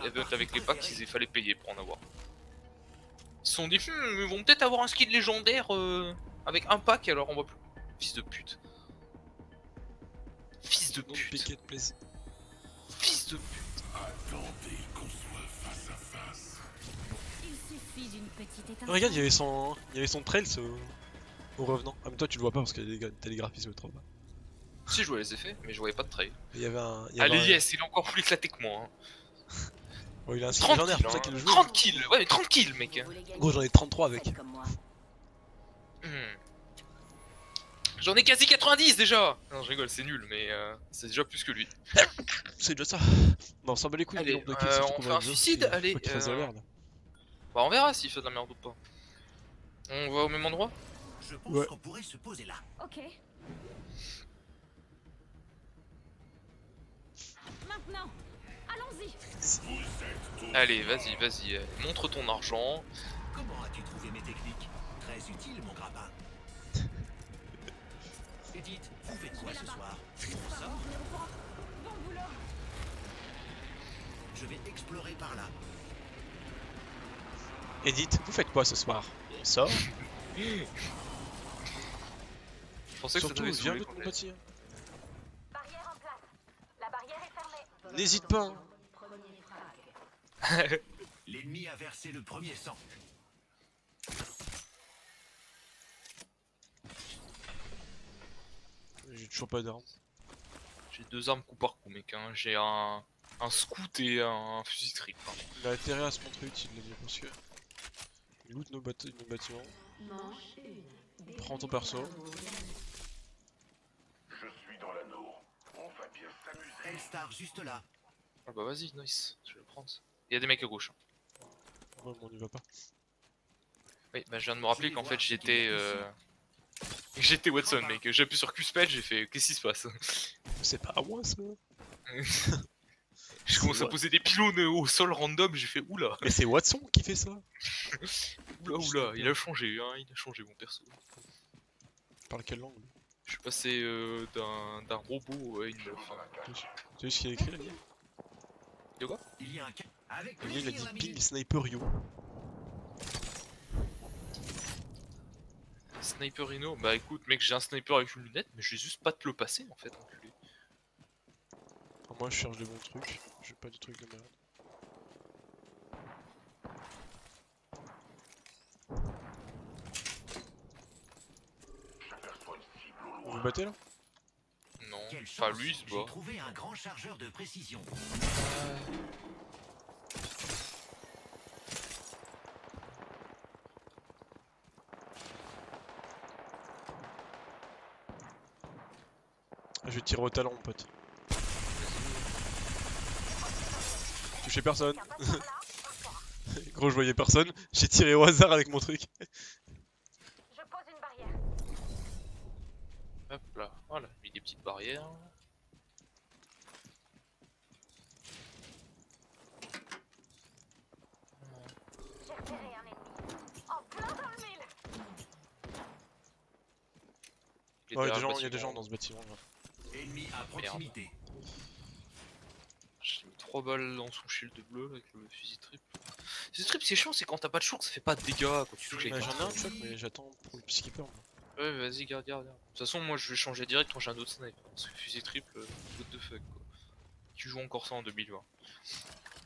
event avec les packs, il fallait payer pour en avoir. Ils se sont dit, ils vont peut-être avoir un skin légendaire avec un pack, alors on va plus. Fils de pute. Fils de pute. Piquet de plaisir. Fils de pute. Attendez qu'on soit face à face. Il suffit d'une petite étincelle. Regarde, il y avait son trail au revenant. Ah mais toi tu le vois pas parce que t'as les graphismes trop bas. Si je vois les effets, mais je voyais pas de trail. Il y avait un... Allez, yes, il est encore plus éclaté que moi. Hein. Oh, il a un skin 30 légendaire, kills, c'est pour ça qu'il le joue. 30 kills, ouais mais 30 kills mec. Vous voulez gagner, Gros, j'en ai 33 avec. faites comme moi. J'en ai quasi 90 déjà. Non je rigole, c'est nul, mais c'est déjà plus que lui. C'est déjà ça. Bon, on s'en bat les couilles. Allez, du nombre de kills, surtout on qu'on fait va un dire, suicide, faut allez, qu'il fasse de la merde. Bah on verra s'il fait de la merde ou pas. On va au même endroit. Je pense Ouais. qu'on pourrait se poser là. Ok. Maintenant, allons-y. Allez, vas-y, montre ton argent. Comment as-tu trouvé mes techniques? Très utile, mon grappin. Edith, vous faites quoi ce soir? On sort? Bon boulot. Je vais explorer par là. Edith, vous faites quoi ce soir? On sort. Je pensais que ça Surtout, devait viens saouler vite ton mon gars. petit. Barrière en place. La barrière est fermée. N'hésite pas. Hein. L'ennemi a versé le premier sang. J'ai toujours pas d'armes. J'ai deux armes coup par coup mec, hein. J'ai un scout et un fusil triple. Hein. Il a intérêt à se montrer utile, là, parce que. Il loot nos bâtiments. Prends ton perso. Je suis dans l'anneau. On va bien s'amuser. Elstar juste là. Ah bah vas-y, nice, je vais le prendre. Il y a des mecs à gauche. Hein. Ouais, mais on y va pas. Oui, bah je viens de me rappeler qu'en fait j'étais Watson mec, j'ai appuyé sur Q-Spell, j'ai fait qu'est-ce qui se passe? C'est pas à moi ça. Je commence à what? poser des pylônes au sol random, j'ai fait oula, Mais c'est Watson qui fait ça. oula, il a changé mon perso. Parle quelle langue lui? Je suis passé d'un robot à une meuf. Hein. Tu sais ce qu'il a écrit là? De quoi? Il y a un ca... Avec Il a plaisir, dit l'ami. ping sniper yo. Sniper Rhino? Bah écoute mec, j'ai un sniper avec une lunette, mais je vais juste pas te le passer en fait, enculé. Enfin, moi je cherche des bons trucs, j'ai pas des trucs de merde. Vous vous battez là? Non, Quelle enfin chance. lui il se J'ai bat. trouvé un grand chargeur de précision. Je vais tirer au talent mon pote. Touché personne. Gros je voyais personne, j'ai tiré au hasard avec mon truc. Je pose une barrière. Hop là, voilà, mis des petites barrières. J'ai repéré un ennemi. En plein dans le mille. Il est Ouais, il y a derrière le des bâtiment. gens dans ce bâtiment là. Ennemi à proximité. J'ai mis 3 balles dans son shield bleu avec le fusil triple. Le fusil triple c'est chiant, c'est quand t'as pas de choc, ça fait pas de dégâts quand tu touches les Ouais, cartes. j'en ai un choc mais j'attends pour le skipper. Moi. Ouais, vas-y, garde. De toute façon, moi je vais changer direct quand j'ai un autre snipe. Parce que fusil triple, what the fuck quoi. Qui joue encore ça en 2020?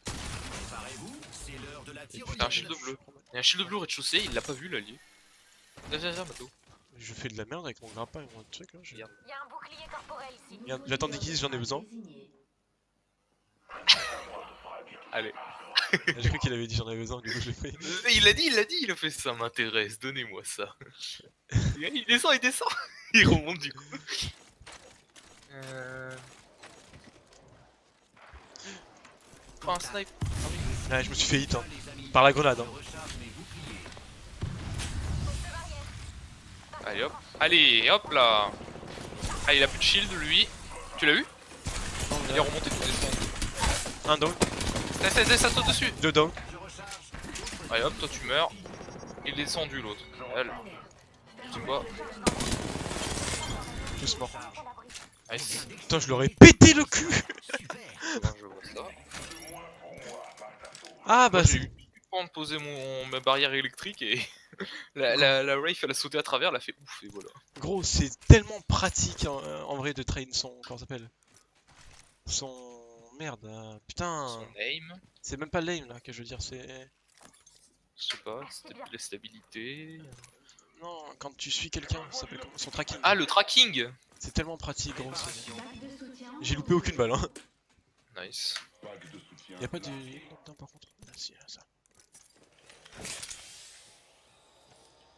Préparez-vous, c'est l'heure de la T'as un tyrolienne. shield bleu. Il y a un shield bleu au rez-de-chaussée, il l'a pas vu l'allié. Viens, Mato. Je fais de la merde avec mon grappin et mon truc là. Regarde. Il y a un bouclier corporel ici. Regarde, j'attends des kills, j'en ai besoin. Allez. J'ai cru qu'il avait dit j'en avais besoin, du coup je l'ai pris. Il a dit, il a fait ça m'intéresse, donnez-moi ça. Il descend, il remonte du coup. Prends un snipe. Ouais, je me suis fait hit hein. Par la grenade hein. Recharge mes boucliers. Allez hop là. Ah il a plus de shield lui. Tu l'as vu? Il est remonté tout descend. Un down, Ça saute dessus. deux down. Allez hop, toi tu meurs. Il est descendu l'autre. Elle. Tu vois. Tous morts. Nice. Putain, je leur ai pété le cul. Super. Comment je vois ça? Ah bah Moi, j'ai c'est... eu le temps de poser ma barrière électrique et la Wraith elle a sauté à travers, elle a fait ouf et voilà. Gros, c'est tellement pratique en vrai de train son... Comment ça s'appelle? Son... Merde, putain... Son aim, C'est même pas l'aim là que je veux dire, c'est... je sais pas, c'était la stabilité. Non, quand tu suis quelqu'un, ça s'appelle comment? Son tracking. Ah, le tracking! C'est tellement pratique, gros. J'ai loupé aucune balle, hein. Nice. Y'a pas de... Non, par contre. Ah, si, ça.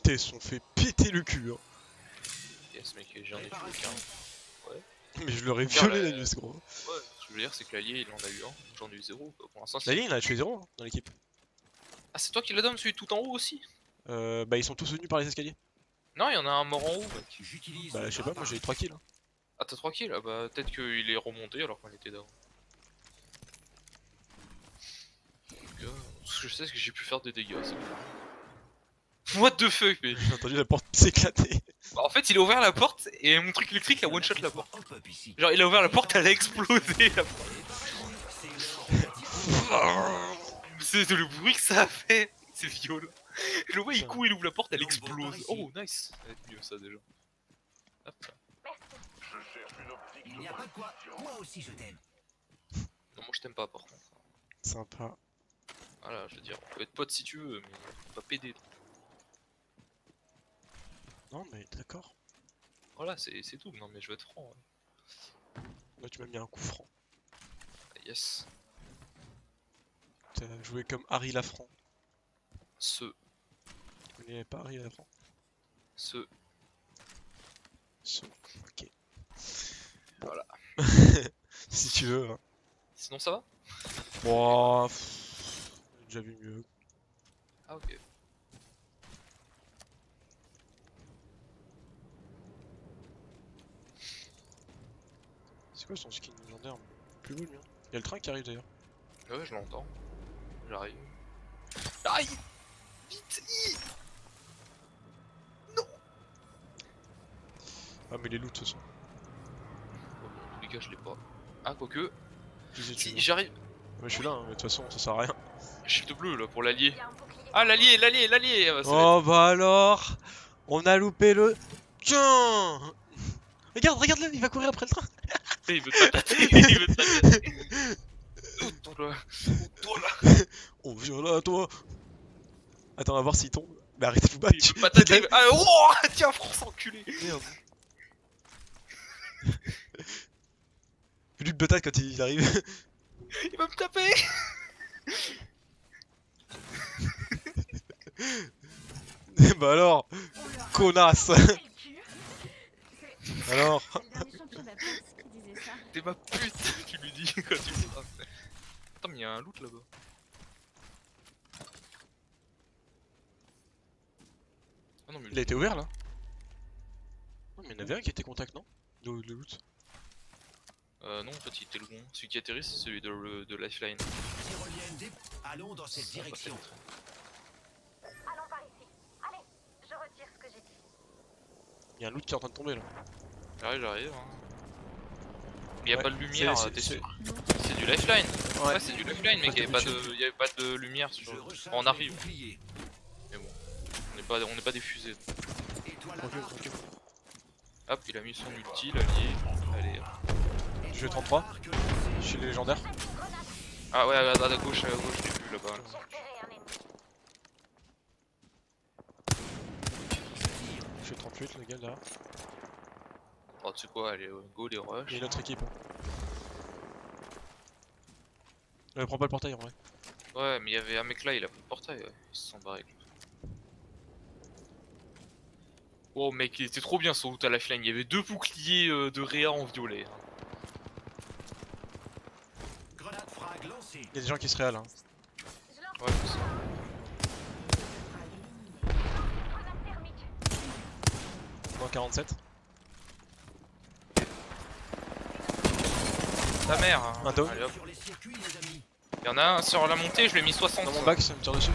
Ils se sont fait péter le cul, hein. Yes, mec, j'en ai tué aucun. Mais je leur ai Regarde, violé la nuit, gros. Ouais, ce que je veux dire, c'est que l'allié il en a eu un, j'en ai eu 0. Pour l'instant, La ligne, il a tué 0 hein, dans l'équipe. Ah, c'est toi qui l'as donné, celui tout en haut aussi? Bah, ils sont tous venus par les escaliers. Non, il y en a un mort en haut, mec. Bah, je sais pas, moi j'ai eu 3 kills. Hein. Ah, t'as 3 kills? Ah bah, peut-être qu'il est remonté alors qu'on était down. Ce que je sais, c'est que j'ai pu faire des dégâts, c'est bon. What the fuck, mais... J'ai entendu la porte s'éclater. Bah, en fait, il a ouvert la porte et mon truc électrique a one-shot la porte. Genre, il a ouvert la porte, elle a explosé la porte. C'est le bruit que ça a fait. C'est violent. Le vois, il court, il ouvre la porte, elle explose. Oh, nice. Ça va être mieux ça déjà. Hop. Je cherche une optique Il n'y a pas de quoi. Moi aussi je t'aime. Non, moi je t'aime pas par contre. Sympa. Voilà, je veux dire, on peut être pote si tu veux, mais pas pédé. Non, mais d'accord. Voilà, c'est tout. Non, mais je vais être franc. Ouais. Là, tu m'as mis un coup franc. Yes. T'as joué comme Harry Lafranc. Ce. Tu connais pas Harry Lafranc? Ce. Ok. Voilà. Si tu veux. Hein. Sinon, ça va? Bon, j'ai déjà vu mieux. Ah, ok. C'est quoi son skin légendaire? Plus beau lui. Hein. Y'a le train qui arrive d'ailleurs. Ouais, je l'entends. J'arrive. Aïe! Vite! Ah, mais les loots, de toute façon. Bon, dans tous les cas, je l'ai pas. Ah, quoique. Tu sais, tu Si, veux. j'arrive. Ouais, je suis là, hein, mais de toute façon, ça sert à rien. Shift bleu là pour l'allier. Il y a un bouclier. Ah, l'allié! Ça va Oh, bah alors! On a loupé le. Tiens! Regarde-le, il va courir après le train! être- Il veut te patater, il veut te patater. Toi là, toi là. On vient là, toi! Attends, on va voir s'il tombe. Mais arrêtez de vous battre! Il veut patater. Ah, oh, tiens, France enculé. Merde! Fais-lui le patate quand il arrive! Il va me taper. Bah alors! Connasse! Alors? C'est le dernier champion de la place qui disait ça. T'es ma pute, tu lui dis quand tu me frappes. Attends, mais il y a un loot là-bas. Ah non, mais Il a été ouvert là? Non, mais il y en avait un qui était contact, non? Le loot. non, en fait, il était loin. Celui qui atterrit, c'est celui de Lifeline. Tyrolienne dé- Allons dans cette Ça va direction. peut-être. Allons par ici. Allez, je retire ce que j'ai dit. Il y a un loot qui est en train de tomber là. J'arrive. Hein. Mais y a Ouais, pas de lumière, c'est- t'es c'est- sûr? C'est du Lifeline. Ouais. Ouais, c'est du Lifeline, mais Ouais, il y avait pas de lumière Je sur. recharge On le arrive, bouclier. mais bon. On n'est pas des fusées. Étoile à Tranquille, arc. tranquille. Hop, il a mis son ulti, l'allié. Allez. Je vais Étoile 33. à arc lancée. Chez les légendaires. Ah ouais, à gauche, j'ai vu là-bas. J'ai repéré un ennemi. Je fais 38, le gars derrière. Oh, tu sais quoi, allez, go les Il y rush. a une autre équipe. Prends pas le portail en vrai. Ouais, mais il y avait un mec là, il a pris le portail, ouais. Ils se sont barrés. Oh mec, il était trop bien son loot à Lifeline. Il y avait 2 boucliers de Réa en violet. Grenade frag lancée. Il y a des gens qui se réalent. Hein. Je lance Ouais, c'est ça. grenade thermique. Dans 47. Ta mère. Hein. Un down. Allez, hop. Sur les circuits, les amis. Il y en a un sur la montée, je lui ai mis 60. Dans mon bac, ça me tire dessus.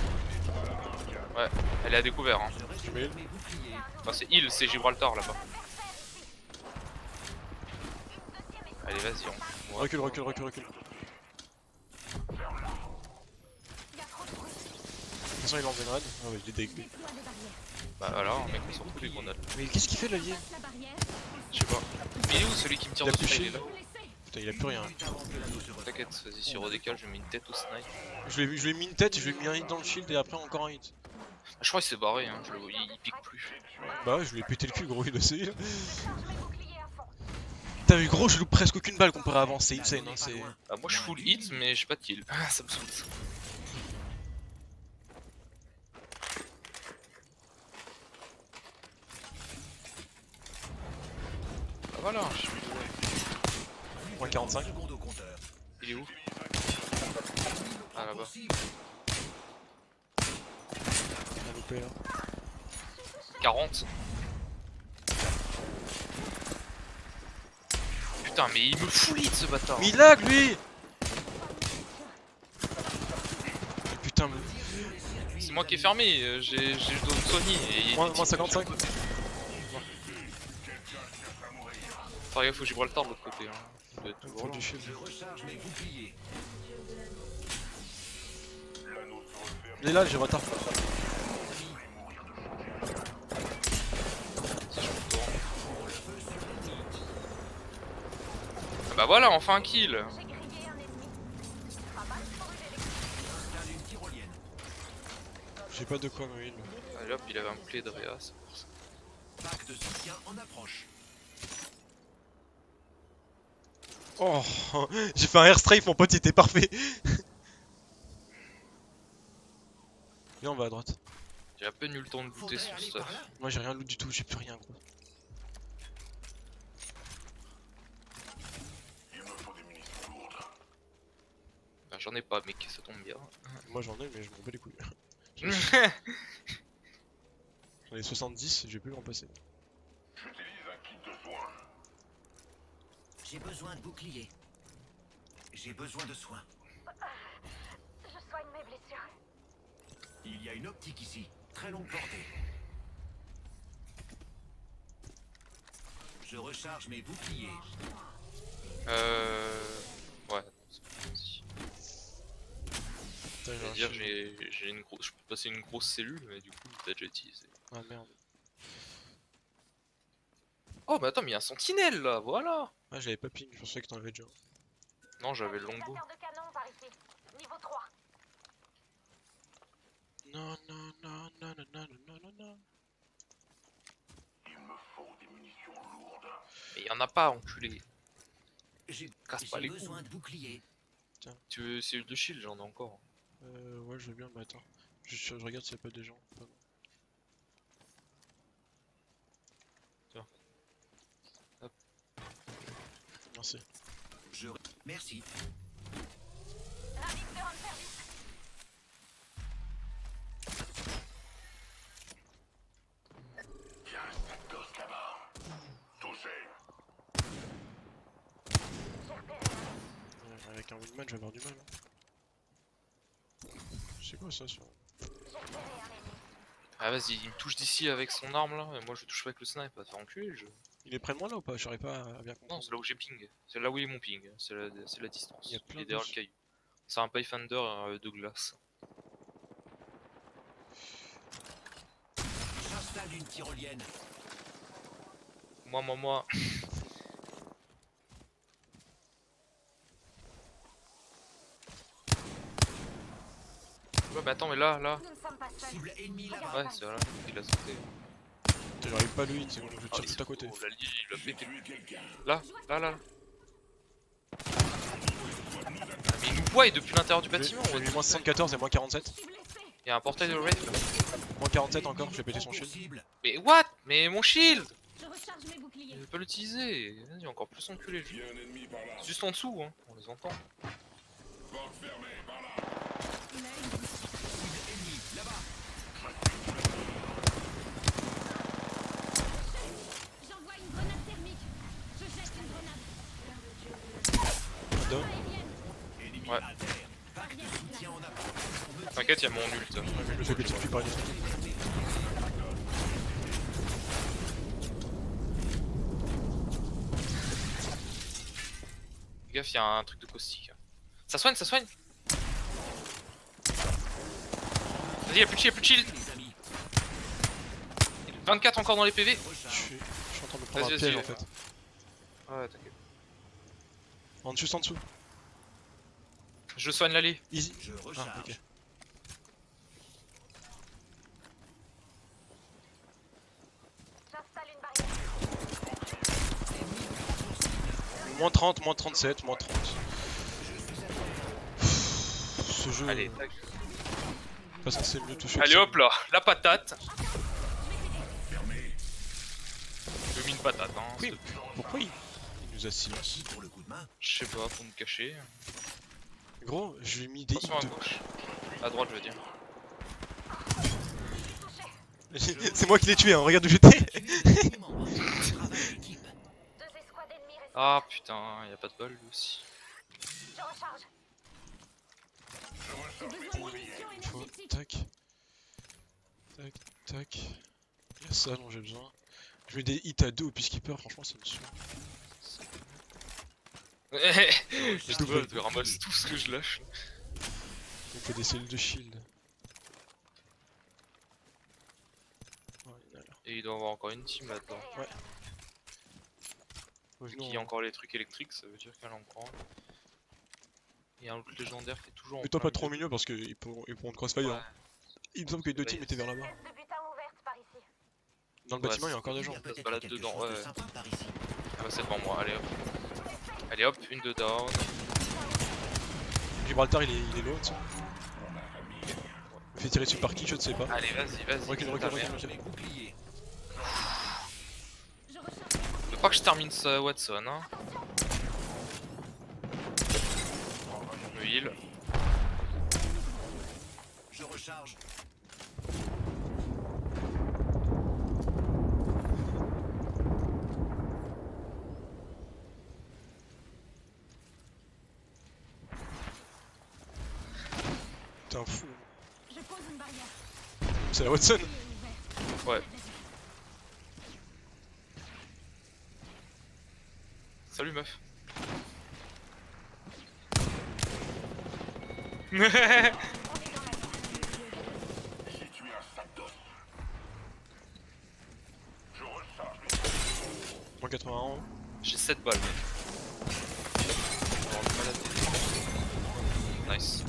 Elle est à découvert. Hein. Je reste mets. mes boucliers. Enfin, c'est île, c'est Gibraltar là-bas. Allez, vas-y, on. Recule. Il y a façon il lance une raid. Ah ouais, il est dégueu. Déploie des barrières. Bah voilà, un mec on s'en fout des grenades. Mais qu'est-ce qu'il fait l'allié? Passe la barrière. Je sais pas. Mais il est où celui qui me tire Il a dessus plus là, il est shield. là. Blessé. Putain, il a plus rien. T'inquiète, vas-y, si redécale, je mets une tête au snipe. Je lui ai mis une tête, je lui ai mis un hit dans le shield et après encore un hit. Ah, je crois qu'il s'est barré, hein. Il pique plus. Bah ouais, je lui ai pété le cul, gros, il a essayé là. Recharge mes boucliers à fond. T'as vu, gros, je loupe presque aucune balle comparé à avant, c'est insane. Hein, c'est... Ah, moi je full hit, mais j'ai pas de kill. Ça me saoule. Ah voilà, je suis... Moins 45. Seconde au compteur. Il est où? Ah là-bas. Possible. On a loupé là. 40. Putain, mais il me full hit ce bâtard. Mais il lag lui. Putain, mais... C'est moi qui ai fermé, j'ai d'autres Sony et... moins 55. Faire gaffe, faut que Gibraltar de l'autre côté. Hein. Il doit être toujours Faut là. du shield. Je recharge mes boucliers. Il est là, j'ai retard. Si je me tourne. Ah bah voilà, enfin un kill. J'ai grillé un ennemi. Pas mal pour une élection. Installe une tyrolienne. J'ai pas de quoi me heal. Allez hop, il avait un play de Réa, c'est pour ça. Pack de soutien en approche. Oh, j'ai fait un airstrike, mon pote il était parfait. Viens, on va à droite. J'ai à peine eu le temps de looter son stuff. Moi j'ai rien loot du tout, j'ai plus rien gros. Il me faut des munitions lourdes. Bah, j'en ai pas, mec, ça tombe bien. Moi j'en ai mais je m'en bats les couilles. J'en ai 70, j'ai plus en passer. J'utilise un kit de soins. J'ai besoin de boucliers. J'ai besoin de soins. Je soigne mes blessures. Il y a une optique ici. Très longue portée. Je recharge mes boucliers. Ouais, c'est bon, vas-y. Putain, Je veux dire, j'ai une grosse. Je peux passer une grosse cellule, mais du coup, t'as déjà utilisé. Ah merde. Oh, mais attends, mais il y a un sentinelle là, voilà! Ah, j'avais pas ping, je pensais que t'en avais déjà. Non, j'avais le longbow. Stabilisateur de canon par ici. Niveau 3. Non, non, non, non, non, non, non, non, non. Il me faut des munitions lourdes. Mais y en a pas, enculé. J'ai Casse pas les besoin couilles. de boucliers. Tu veux cellule de shield, j'en ai encore. Ouais, je veux bien, mais attends. Je regarde s'il y a pas des gens. Pardon. Tiens. Hop. Merci. Merci. Ravi de te rendre service. Il y a un spectos là-bas. Touché. J'ai repéré un ennemi. Avec un wingman, je vais avoir du mal. Hein. C'est quoi ça sur... J'ai repéré un ennemi. Ah, vas-y, il me touche d'ici avec son arme là, et moi je touche avec le snipe, va te faire enculer le jeu. Il est près de moi là ou pas? J'arrive pas à bien Non, comprendre. c'est là où j'ai ping. C'est là où il est mon ping. C'est la distance. Il y a plein est derrière de- le caillou. C'est un Pathfinder de glace. J'installe une tyrolienne. Moi. Ouais, mais attends, mais là. Nous ne sommes pas seuls. Cible ennemie Regarde. là-bas. Ouais, c'est voilà, il a sauté. Putain, j'arrive pas à le hit, c'est bon, je Ah, tire il tout à côté. oh, l'allié, il l'a pété. Tuer quelqu'un. Là. Ah, mais il nous voit depuis l'intérieur du bâtiment. J'ai mis moins 74 et moins 47. Je suis blessé. Il y a un portail de Wraith là. Moins 47 encore, je vais péter son shield. Cible. Mais what? Mais mon shield! Je recharge mes Je boucliers. vais pas l'utiliser. Vas-y, encore plus enculé. Il y a un ennemi par là. Juste en dessous, hein. On les entend. Porte fermée, par là. Il a une vie. Cible ennemie là-bas. J'envoie une grenade thermique. Je jette une grenade. Down. Aérienne. Ennemi Ouais. à terre. Pack de soutien en approche. T'inquiète, y'a mon ult. Ouais, mais je me fais péter le cul par une autre. Fais gaffe, y'a un truc de caustique. Ça soigne. Vas-y, y'a plus de shield. 24 encore dans les PV. Je suis en train de me prendre Vas-y, un piège vas-y. en fait. Ouais, t'inquiète. En dessous. Je soigne l'allée. Easy. Je Ah, recharge. ok. J'installe une barrière. Moins 30, moins 37, moins 30. Ce jeu. Allez, tac. Parce que c'est mieux touché. Allez hop là, la patate. Je mis une patate hein. Oui, pourquoi il nous a silence? Pour le coup de main. Je sais pas, pour me cacher. Gros, je lui ai mis des Attention à hits gauche. À droite, je veux dire. de... C'est moi qui l'ai tué, hein, regarde où j'étais. Travail d'équipe. 2 escouades ennemies restent. Ah putain, y a pas de balle lui aussi. Je recharge. J'ai besoin de munitions Faut... énergétiques. Tac. Tac. Y'a ça dont j'ai besoin. Je mets des hits à 2 au peacekeeper, franchement ça me saoule. Je dois ramasse tout ce que je lâche. Il faut des cellules de shield. Oh, il y en a là. Et il doit y avoir encore une team là-dedans. Ouais. Vu Revenons, qu'il y a encore les trucs électriques, ça veut dire qu'elle en prend. Il y a un autre légendaire qui est toujours en Mets-toi plein pas trop au milieu. milieu parce qu'ils pourront te crossfire. Ouais. Il me semble que les deux Bah, teams étaient vers là-bas. Test de butin ouverte par ici. Dans le Ouais, bâtiment, il y a c'est- encore des Il gens. y a peut-être balade quelque dedans, chose de ouais. sympa par ici. Ah bah c'est devant moi, allez hop. Allez hop, une de down. Gibraltar, il est low, tu sais. Il fait tirer dessus par qui, je ne sais pas. Allez, vas-y. Recule, ta mère. Mes boucliers. Je recharge. Faut pas que je termine ce Watson, hein. Je me heal. Je recharge. T'es un fou. Je pose une barrière. C'est la Watson. Elle est ouverte. Ouais. Salut meuf. Si tu es un sac d'os. Je recharge mes Moins 81. J'ai 7 balles mec. Nice.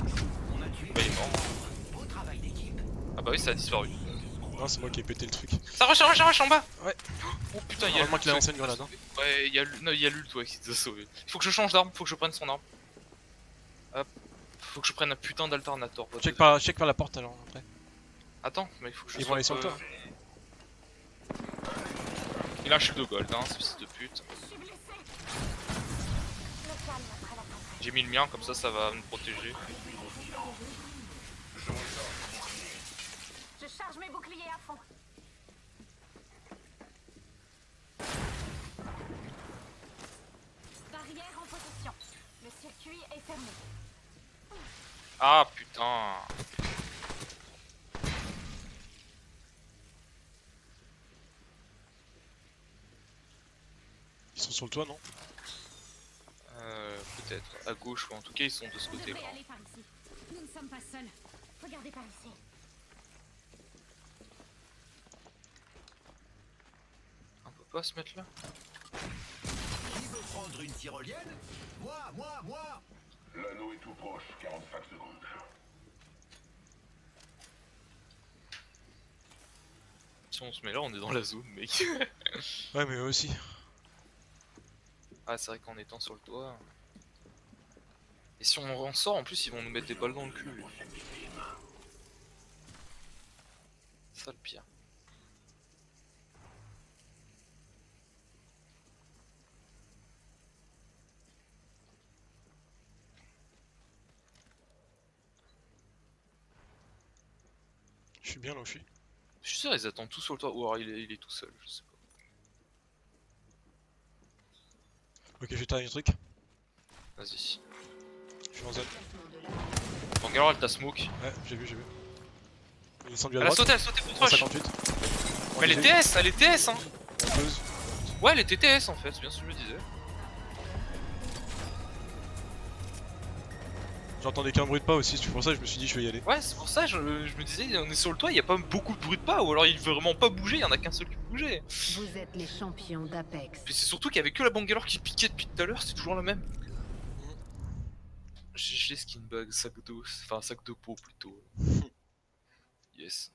On a tué. Bah il est mort. Beau travail d'équipe. Ah bah oui ça a disparu. Non, c'est moi qui ai pété le truc. Ça rush en bas. Ouais. Oh putain il y a Heureusement qu'il a l'ult. lancé une grenade. Hein. Ouais il y a l'ult ouais, qui nous a sauvé. Faut que je change d'arme, faut que je prenne son arme. Hop. Faut que je prenne un putain d'alternator. Check par la porte alors après. Attends, mais il faut que je Ils vont sois aller sur un le peu- toit. Il a un shield de gold hein, ce fils de pute. Je suis blessé. Le calme après la tempête. J'ai mis le mien comme ça va me protéger. Je charge mes boucliers à fond. Barrière en position. Le circuit est fermé. Ah putain. Ils sont sur le toit, non? Peut-être. À gauche ou en tout cas ils sont de ce On côté là. devrait aller par ici. Nous ne sommes pas seuls. Regardez par ici. On peut pas se mettre là? Qui veut prendre une tyrolienne? Moi. L'anneau est tout proche, 45 secondes. Si on se met là on est dans la zone mec. Ouais, mais eux aussi. Ah c'est vrai qu'en étant sur le toit. Et si on en sort en plus ils vont nous mettre des balles dans le cul. C'est ça le pire. Je suis bien là où je suis. Je suis sûr ils attendent tous sur le toit. Ou alors il est tout seul, je sais pas. Ok, je vais terminer le truc. Vas-y. Je suis en zone. Bangalore elle t'a smoke. Ouais, j'ai vu. Il est descendu à Elle a droite. sauté pour En proche. 58. Mais elle est TS, elle est TS hein. Monteuse. Ouais elle était TS en fait, c'est bien ce que je me disais. J'entendais qu'un bruit de pas aussi, c'est pour ça que je me suis dit je vais y aller. Ouais, c'est pour ça, je me disais, on est sur le toit, il y a pas beaucoup de bruit de pas, ou alors il veut vraiment pas bouger, il y en a qu'un seul qui bougeait. Vous êtes les champions d'Apex. Puis c'est surtout qu'il y avait que la bangalore qui piquait depuis tout à l'heure, c'est toujours la même. GG skin bug, sac d'eau, enfin sac de peau plutôt. Yes.